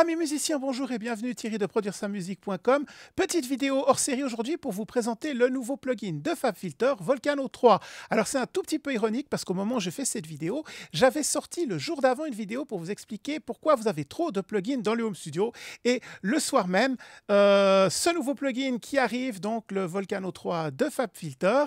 Amis musiciens, bonjour et bienvenue, Thierry de ProduireSaMusique.com. Petite vidéo hors série aujourd'hui pour vous présenter le nouveau plugin de FabFilter, Volcano 3. Alors c'est un tout petit peu ironique parce qu'au moment où je fais cette vidéo, j'avais sorti le jour d'avant une vidéo pour vous expliquer pourquoi vous avez trop de plugins dans le Home Studio. Et le soir même, ce nouveau plugin qui arrive, donc le Volcano 3 de FabFilter.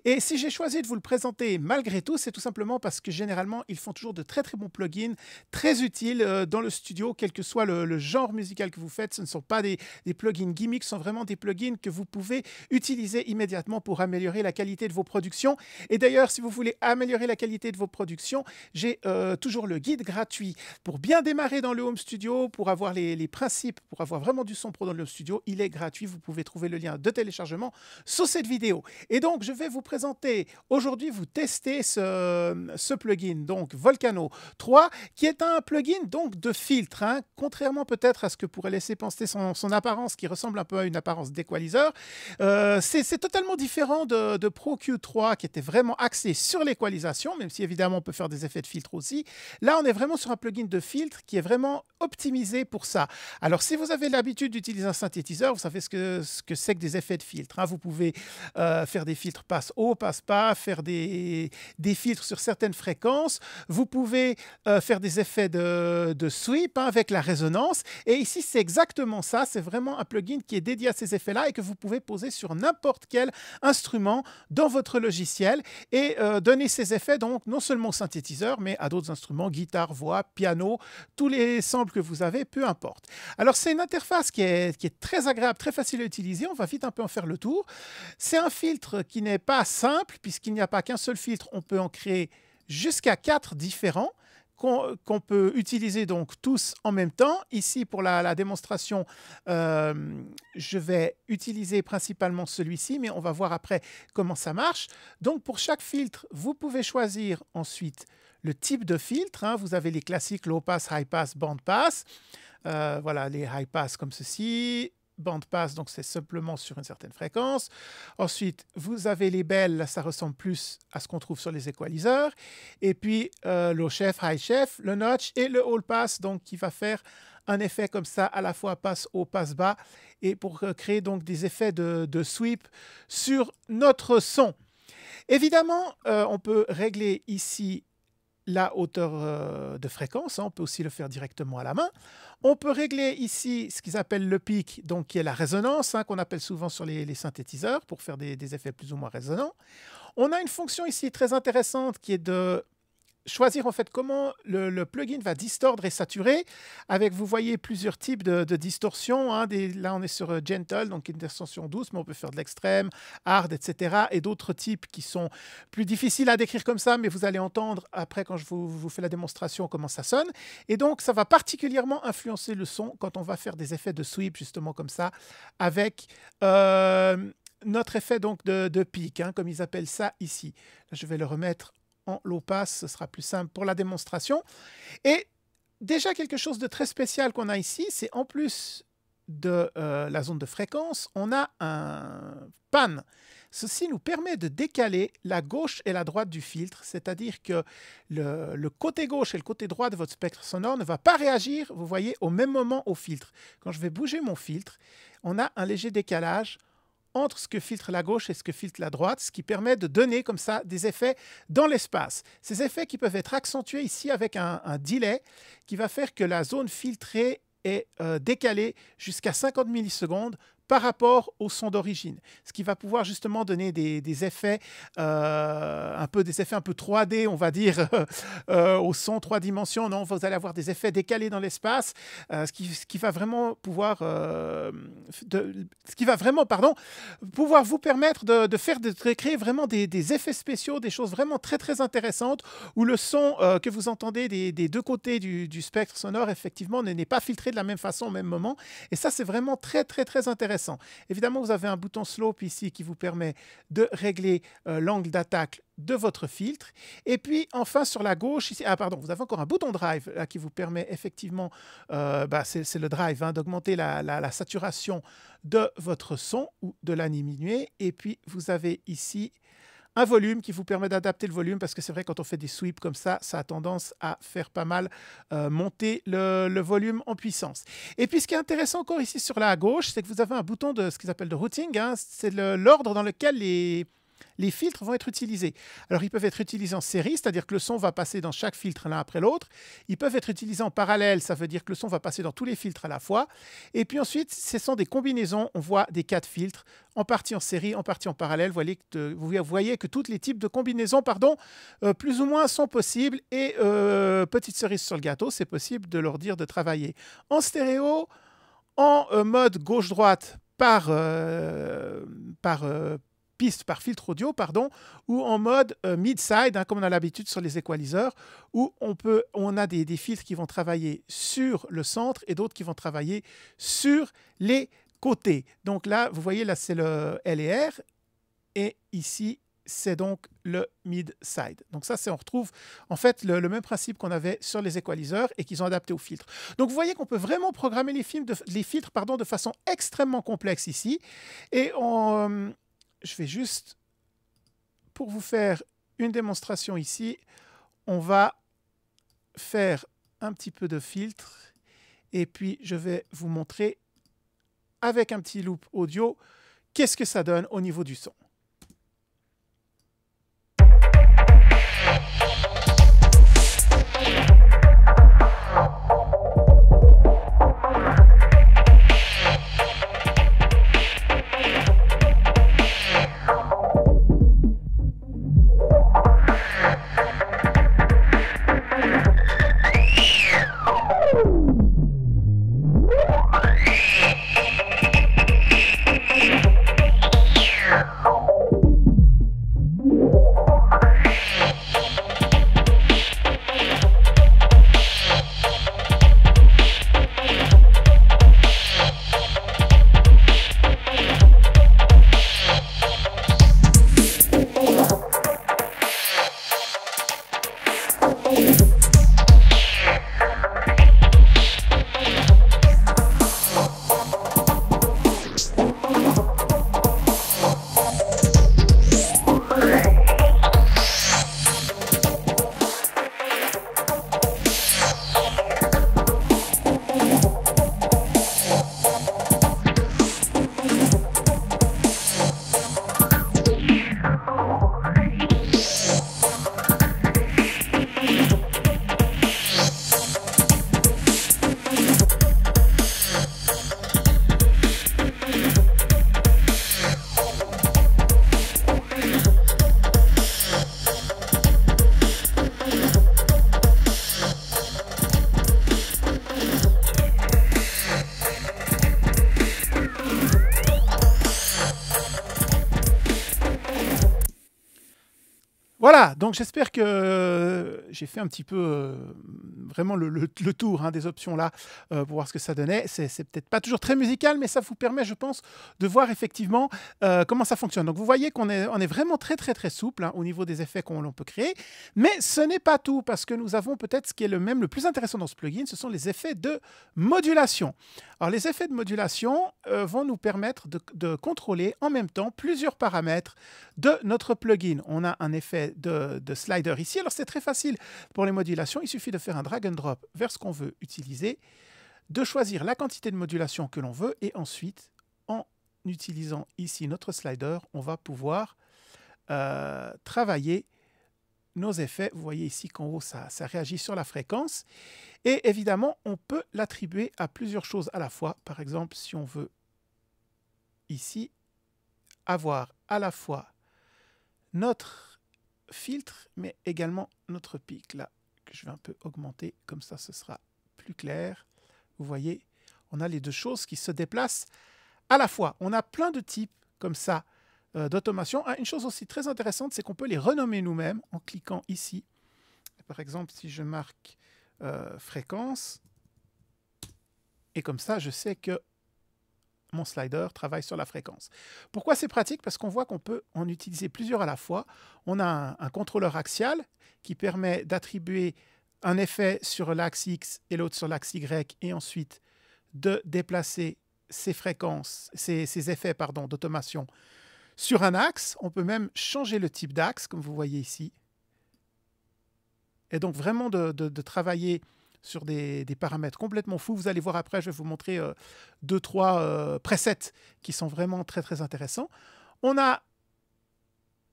Et si j'ai choisi de vous le présenter malgré tout, c'est tout simplement parce que généralement, ils font toujours de très très bons plugins, très utiles dans le studio, quel que soit le genre musical que vous faites. Ce ne sont pas des plugins gimmicks, ce sont vraiment des plugins que vous pouvez utiliser immédiatement pour améliorer la qualité de vos productions. Et d'ailleurs, si vous voulez améliorer la qualité de vos productions, j'ai toujours le guide gratuit pour bien démarrer dans le Home Studio, pour avoir les principes, pour avoir vraiment du son pro dans le Home Studio. Il est gratuit, vous pouvez trouver le lien de téléchargement sous cette vidéo. Et donc, je vais vous présenter, aujourd'hui, vous testez ce plugin, donc Volcano 3, qui est un plugin donc de filtre, hein, contrairement peut-être à ce que pourrait laisser penser son apparence, qui ressemble un peu à une apparence d'équaliseur. C'est totalement différent de Pro Q3, qui était vraiment axé sur l'équalisation, même si évidemment on peut faire des effets de filtre aussi. Là, on est vraiment sur un plugin de filtre qui est vraiment optimisé pour ça. Alors, si vous avez l'habitude d'utiliser un synthétiseur, vous savez ce que c'est que des effets de filtre, hein. Vous pouvez faire des filtres passe-haut, passe-bas, faire des filtres sur certaines fréquences. Vous pouvez faire des effets de sweep, hein, avec la résonance. Et ici, c'est exactement ça. C'est vraiment un plugin qui est dédié à ces effets-là et que vous pouvez poser sur n'importe quel instrument dans votre logiciel et donner ces effets donc non seulement au synthétiseur, mais à d'autres instruments, guitare, voix, piano, tous les samples que vous avez, peu importe. Alors, c'est une interface qui est très agréable, très facile à utiliser. On va vite un peu en faire le tour. C'est un filtre qui n'est pas simple, puisqu'il n'y a pas qu'un seul filtre. On peut en créer jusqu'à 4 différents qu'on peut utiliser donc tous en même temps. Ici, pour la démonstration, je vais utiliser principalement celui-ci, mais on va voir après comment ça marche. Donc, pour chaque filtre, vous pouvez choisir ensuite le type de filtre, hein. Vous avez les classiques low pass, high pass, band pass. Voilà, les high pass comme ceci. Band pass, donc c'est simplement sur une certaine fréquence. Ensuite, vous avez les belles, là ça ressemble plus à ce qu'on trouve sur les équaliseurs. Et puis low chef, high chef, le notch et le all pass, donc qui va faire un effet comme ça, à la fois passe haut, passe bas, et pour créer donc des effets de sweep sur notre son. Évidemment, on peut régler ici la hauteur de fréquence, hein. On peut aussi le faire directement à la main. On peut régler ici ce qu'ils appellent le pic, donc qui est la résonance, hein, qu'on appelle souvent sur les synthétiseurs pour faire des effets plus ou moins résonnants. On a une fonction ici très intéressante qui est de choisir en fait comment le plugin va distordre et saturer avec, vous voyez, plusieurs types de distorsion, hein. Là, on est sur Gentle, donc une distorsion douce, mais on peut faire de l'extrême, hard, etc. Et d'autres types qui sont plus difficiles à décrire comme ça, mais vous allez entendre après quand je vous fais la démonstration comment ça sonne. Et donc, ça va particulièrement influencer le son quand on va faire des effets de sweep, justement comme ça, avec notre effet donc de peak, hein, comme ils appellent ça ici. Là, je vais le remettre en low pass, ce sera plus simple pour la démonstration. Et déjà quelque chose de très spécial qu'on a ici, c'est en plus de la zone de fréquence, on a un pan. Ceci nous permet de décaler la gauche et la droite du filtre, c'est-à-dire que le côté gauche et le côté droit de votre spectre sonore ne va pas réagir, vous voyez, au même moment au filtre. Quand je vais bouger mon filtre, on a un léger décalage entre ce que filtre la gauche et ce que filtre la droite, ce qui permet de donner comme ça des effets dans l'espace. Ces effets qui peuvent être accentués ici avec un delay qui va faire que la zone filtrée est décalée jusqu'à 50 millisecondes par rapport au son d'origine, ce qui va pouvoir justement donner des effets, un peu 3D, on va dire, au son 3 dimensions. Non, vous allez avoir des effets décalés dans l'espace, ce qui va vraiment pouvoir, pouvoir vous permettre de créer vraiment des effets spéciaux, des choses vraiment très très intéressantes, où le son que vous entendez des deux côtés du spectre sonore, effectivement, n'est pas filtré de la même façon au même moment. Et ça, c'est vraiment très très très intéressant. Évidemment, vous avez un bouton slope ici qui vous permet de régler l'angle d'attaque de votre filtre. Et puis, enfin, sur la gauche, ici, vous avez encore un bouton drive là, qui vous permet effectivement, c'est le drive, hein, d'augmenter la saturation de votre son ou de la diminuer. Et puis, vous avez ici un volume qui vous permet d'adapter le volume, parce que c'est vrai, quand on fait des sweeps comme ça a tendance à faire pas mal monter le volume en puissance. Et puis, ce qui est intéressant encore ici sur la gauche, c'est que vous avez un bouton de ce qu'ils appellent de routing, hein, c'est l'ordre dans lequel les filtres vont être utilisés. Alors, ils peuvent être utilisés en série, c'est-à-dire que le son va passer dans chaque filtre l'un après l'autre. Ils peuvent être utilisés en parallèle, ça veut dire que le son va passer dans tous les filtres à la fois. Et puis ensuite, ce sont des combinaisons. On voit des 4 filtres, en partie en série, en partie en parallèle. Vous voyez que tous les types de combinaisons, plus ou moins sont possibles. Et petite cerise sur le gâteau, c'est possible de leur dire de travailler en stéréo, en mode gauche-droite piste par filtre audio, ou en mode mid-side, hein, comme on a l'habitude sur les equalizers, où on a des filtres qui vont travailler sur le centre et d'autres qui vont travailler sur les côtés. Donc là, vous voyez, là c'est le L et R, et ici c'est donc le mid-side. Donc ça, on retrouve en fait le même principe qu'on avait sur les equalizers et qu'ils ont adapté aux filtres. Donc vous voyez qu'on peut vraiment programmer les filtres de façon extrêmement complexe ici. Et je vais juste, pour vous faire une démonstration ici, on va faire un petit peu de filtre et puis je vais vous montrer avec un petit loop audio qu'est-ce que ça donne au niveau du son. Voilà, donc j'espère que j'ai fait un petit peu vraiment le tour, hein, des options là pour voir ce que ça donnait. C'est peut-être pas toujours très musical, mais ça vous permet, je pense, de voir effectivement comment ça fonctionne. Donc vous voyez qu'on est vraiment très très souple, hein, au niveau des effets qu'on peut créer. Mais ce n'est pas tout, parce que nous avons peut-être ce qui est le plus intéressant dans ce plugin, ce sont les effets de modulation. Alors les effets de modulation vont nous permettre de contrôler en même temps plusieurs paramètres de notre plugin. On a un effet de slider ici. Alors c'est très facile pour les modulations. Il suffit de faire un drag and drop vers ce qu'on veut utiliser, de choisir la quantité de modulation que l'on veut et ensuite, en utilisant ici notre slider, on va pouvoir travailler nos effets. Vous voyez ici qu'en haut, ça réagit sur la fréquence. Et évidemment, on peut l'attribuer à plusieurs choses à la fois. Par exemple, si on veut ici avoir à la fois notre filtre, mais également notre pic, là, que je vais un peu augmenter, comme ça, ce sera plus clair. Vous voyez, on a les deux choses qui se déplacent à la fois. On a plein de types comme ça d'automation. Ah, une chose aussi très intéressante, c'est qu'on peut les renommer nous-mêmes en cliquant ici. Par exemple, si je marque fréquence, et comme ça, je sais que mon slider travaille sur la fréquence. Pourquoi c'est pratique? Parce qu'on voit qu'on peut en utiliser plusieurs à la fois. On a un contrôleur axial qui permet d'attribuer un effet sur l'axe X et l'autre sur l'axe Y, et ensuite de déplacer ces effets d'automation sur un axe. On peut même changer le type d'axe, comme vous voyez ici. Et donc vraiment de travailler sur des paramètres complètement fous. Vous allez voir après, je vais vous montrer 2-3 presets qui sont vraiment très très intéressants. On a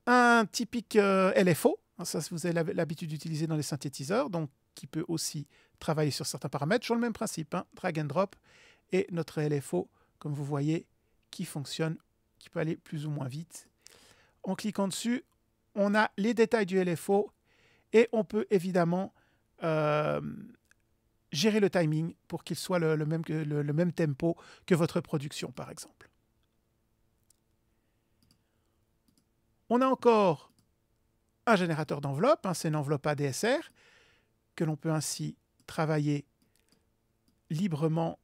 un typique LFO, ça vous avez l'habitude d'utiliser dans les synthétiseurs, donc qui peut aussi travailler sur certains paramètres. Toujours le même principe, hein, drag and drop, et notre LFO, comme vous voyez, qui fonctionne, qui peut aller plus ou moins vite. En cliquant dessus, on a les détails du LFO et on peut évidemment gérer le timing pour qu'il soit le même tempo que votre production, par exemple. On a encore un générateur d'enveloppe, hein, c'est une enveloppe ADSR, que l'on peut ainsi travailler librement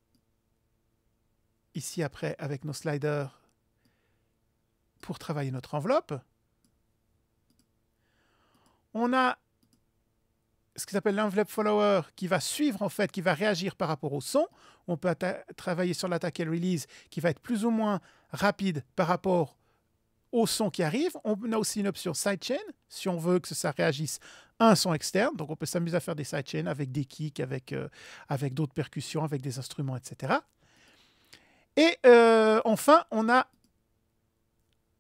ici après avec nos sliders pour travailler notre enveloppe. On a ce qui s'appelle l'enveloppe follower qui va suivre en fait, qui va réagir par rapport au son. On peut travailler sur l'attaque et le release qui va être plus ou moins rapide par rapport au son qui arrive. On a aussi une option sidechain si on veut que ça réagisse à un son externe. Donc on peut s'amuser à faire des sidechains avec des kicks, avec d'autres percussions, avec des instruments, etc. Et enfin, on a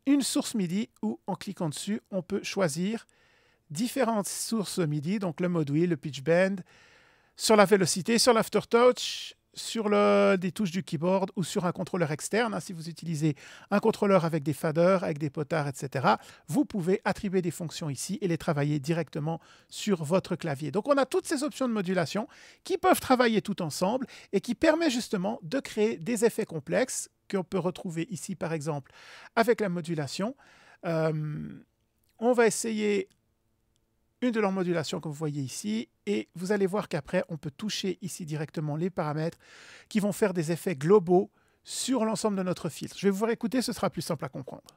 une source MIDI où en cliquant dessus, on peut choisir différentes sources MIDI, donc le mode wheel, le pitch bend, sur la vélocité, sur l'aftertouch, sur des touches du keyboard ou sur un contrôleur externe. Hein, si vous utilisez un contrôleur avec des faders, avec des potards, etc., vous pouvez attribuer des fonctions ici et les travailler directement sur votre clavier. Donc on a toutes ces options de modulation qui peuvent travailler tout ensemble et qui permettent justement de créer des effets complexes qu'on peut retrouver ici par exemple avec la modulation. On va essayer une de leurs modulations que vous voyez ici, et vous allez voir qu'après, on peut toucher ici directement les paramètres qui vont faire des effets globaux sur l'ensemble de notre filtre. Je vais vous faire écouter, ce sera plus simple à comprendre.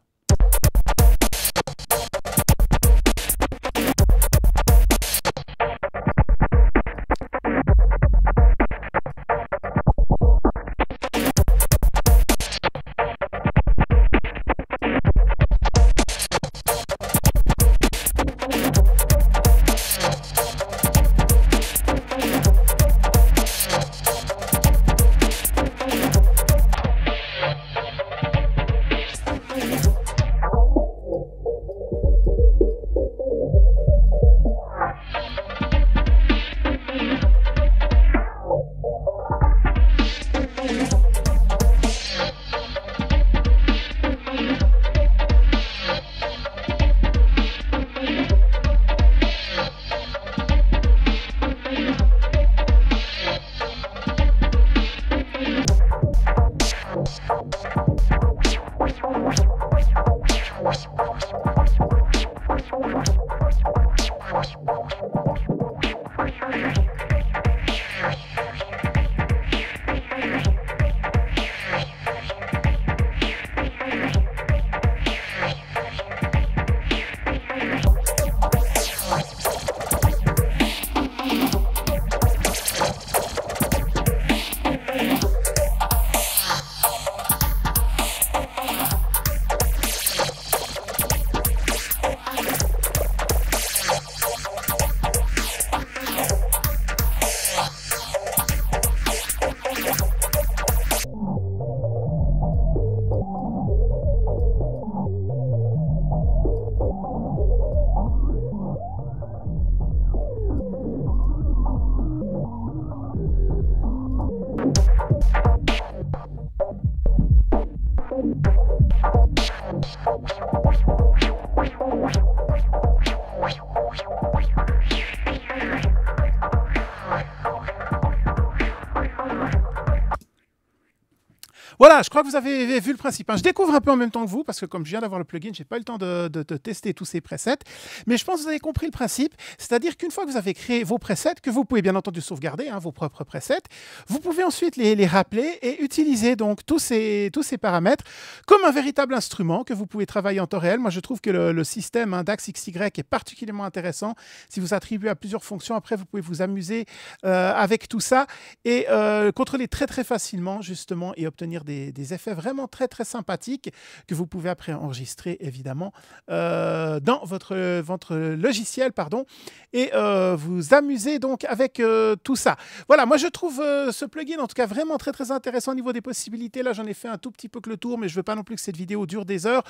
Voilà, je crois que vous avez vu le principe. Je découvre un peu en même temps que vous, parce que comme je viens d'avoir le plugin, je n'ai pas eu le temps de tester tous ces presets. Mais je pense que vous avez compris le principe. C'est-à-dire qu'une fois que vous avez créé vos presets, que vous pouvez bien entendu sauvegarder, hein, vos propres presets, vous pouvez ensuite les rappeler et utiliser donc tous ces paramètres comme un véritable instrument que vous pouvez travailler en temps réel. Moi, je trouve que le système DAX XY est particulièrement intéressant. Si vous attribuez à plusieurs fonctions, après, vous pouvez vous amuser avec tout ça et contrôler très, très facilement, justement, et obtenir sortir des effets vraiment très très sympathiques que vous pouvez après enregistrer évidemment dans votre logiciel, pardon, et vous amuser donc avec tout ça. Voilà, moi je trouve ce plugin en tout cas vraiment très très intéressant au niveau des possibilités. Là j'en ai fait un tout petit peu que le tour, mais je veux pas non plus que cette vidéo dure des heures.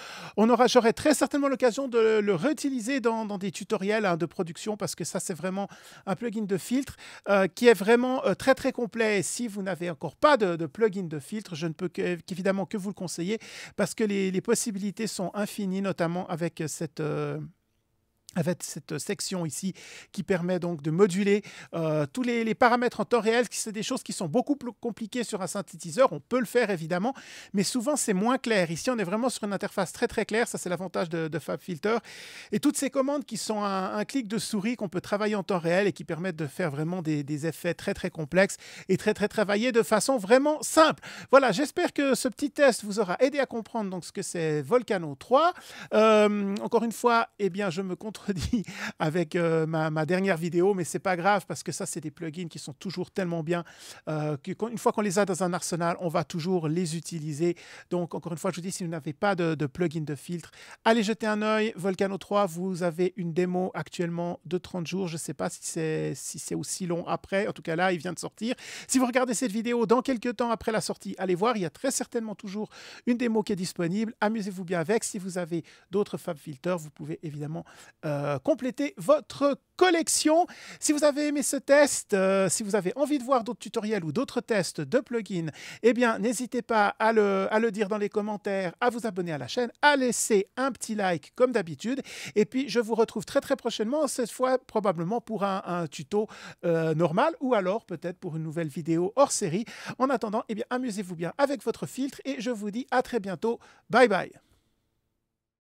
J'aurai très certainement l'occasion de le réutiliser dans des tutoriels de production, parce que ça c'est vraiment un plugin de filtre qui est vraiment très très complet. Et si vous n'avez encore pas de plugin de filtre, je ne peux qu'évidemment que vous le conseiller, parce que les possibilités sont infinies, notamment avec cette section ici qui permet donc de moduler tous les paramètres en temps réel. C'est des choses qui sont beaucoup plus compliquées sur un synthétiseur. On peut le faire évidemment, mais souvent c'est moins clair. Ici on est vraiment sur une interface très très claire. Ça c'est l'avantage de FabFilter. Et toutes ces commandes qui sont un clic de souris qu'on peut travailler en temps réel et qui permettent de faire vraiment des effets très très complexes et très très travaillés de façon vraiment simple. Voilà, j'espère que ce petit test vous aura aidé à comprendre donc ce que c'est Volcano 3. Encore une fois, eh bien je me contredis avec ma dernière vidéo, mais c'est pas grave, parce que ça c'est des plugins qui sont toujours tellement bien qu'une fois qu'on les a dans un arsenal, on va toujours les utiliser. Donc encore une fois, je vous dis, si vous n'avez pas de plugin de filtre, allez jeter un œil. Volcano 3, vous avez une démo actuellement de 30 jours. Je ne sais pas si c'est aussi long après. En tout cas là, il vient de sortir. Si vous regardez cette vidéo dans quelques temps après la sortie, allez voir, il y a très certainement toujours une démo qui est disponible. Amusez-vous bien avec. Si vous avez d'autres FabFilter, vous pouvez évidemment compléter votre collection. Si vous avez aimé ce test, si vous avez envie de voir d'autres tutoriels ou d'autres tests de plugins, eh bien, n'hésitez pas à le dire dans les commentaires, à vous abonner à la chaîne, à laisser un petit like comme d'habitude. Et puis, je vous retrouve très très prochainement, cette fois probablement pour un tuto normal, ou alors peut-être pour une nouvelle vidéo hors série. En attendant, eh bien, amusez-vous bien avec votre filtre et je vous dis à très bientôt. Bye bye.